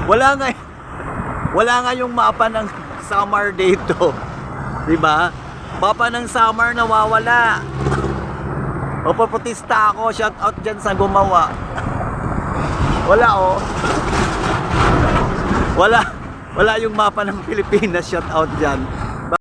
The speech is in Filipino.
Wala nga, wala nga yung mapa ng Samar dito. 'Di ba? Mapa ng Samar nawawala. O paprotesta ako, shout out diyan sa gumawa. Wala oh. Wala yung mapa ng Pilipinas, shout out diyan.